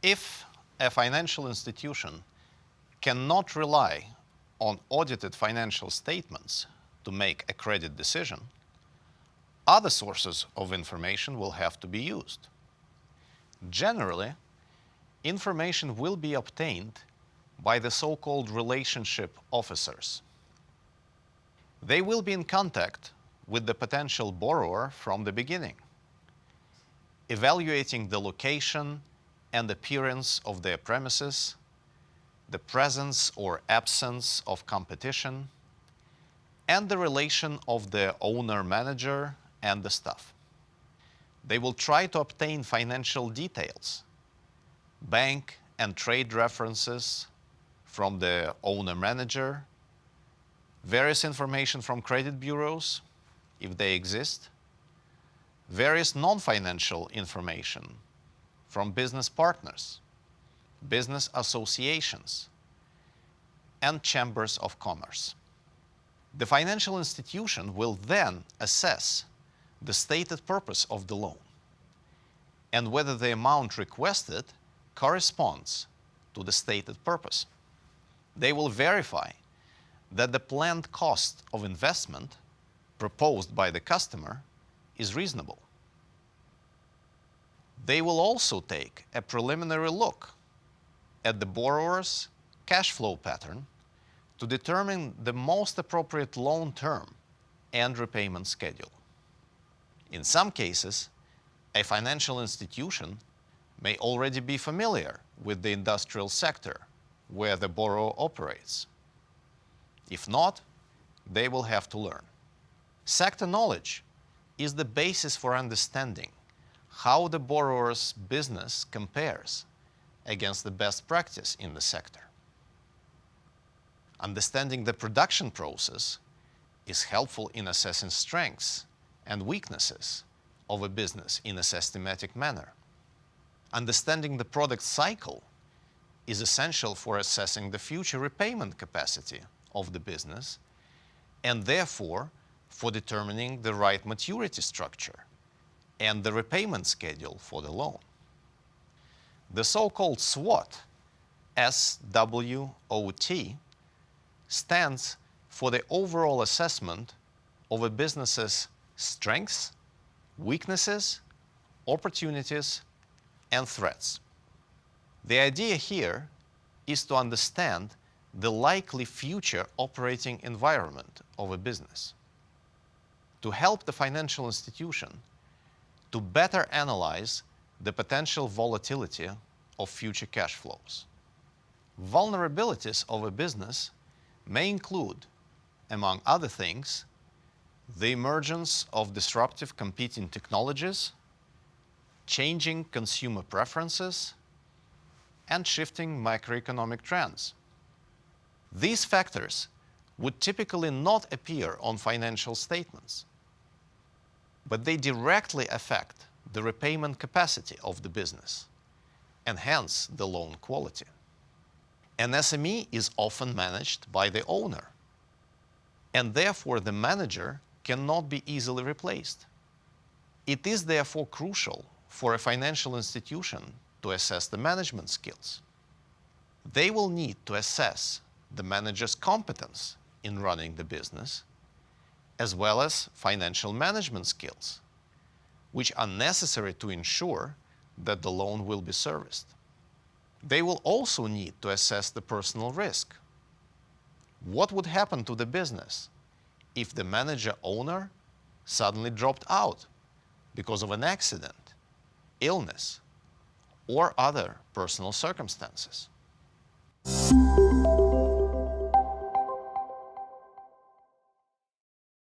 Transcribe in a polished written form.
If a financial institution cannot rely on audited financial statements to make a credit decision, other sources of information will have to be used. Generally, information will be obtained by the so-called relationship officers. They will be in contact with the potential borrower from the beginning, evaluating the location and appearance of their premises, the presence or absence of competition, and the relation of the owner-manager and the staff. They will try to obtain financial details, bank and trade references from the owner-manager, various information from credit bureaus, if they exist, various non-financial information from business partners, business associations, and chambers of commerce. The financial institution will then assess the stated purpose of the loan and whether the amount requested corresponds to the stated purpose. They will verify that the planned cost of investment proposed by the customer is reasonable. They will also take a preliminary look at the borrower's cash flow pattern to determine the most appropriate loan term and repayment schedule. In some cases, a financial institution may already be familiar with the industrial sector where the borrower operates. If not, they will have to learn. Sector knowledge is the basis for understanding how the borrower's business compares against the best practice in the sector. Understanding the production process is helpful in assessing strengths and weaknesses of a business in a systematic manner. Understanding the product cycle is essential for assessing the future repayment capacity of the business and therefore for determining the right maturity structure and the repayment schedule for the loan. The so-called SWOT, S-W-O-T, stands for the overall assessment of a business's strengths, weaknesses, opportunities, and threats. The idea here is to understand the likely future operating environment of a business, to help the financial institution to better analyze the potential volatility of future cash flows. Vulnerabilities of a business may include, among other things, the emergence of disruptive competing technologies, changing consumer preferences, and shifting macroeconomic trends. These factors would typically not appear on financial statements, but they directly affect the repayment capacity of the business and hence the loan quality. An SME is often managed by the owner, and therefore the manager cannot be easily replaced. It is therefore crucial for a financial institution to assess the management skills. They will need to assess the manager's competence in running the business, as well as financial management skills, which are necessary to ensure that the loan will be serviced. They will also need to assess the personal risk. What would happen to the business if the manager-owner suddenly dropped out because of an accident, illness, or other personal circumstances?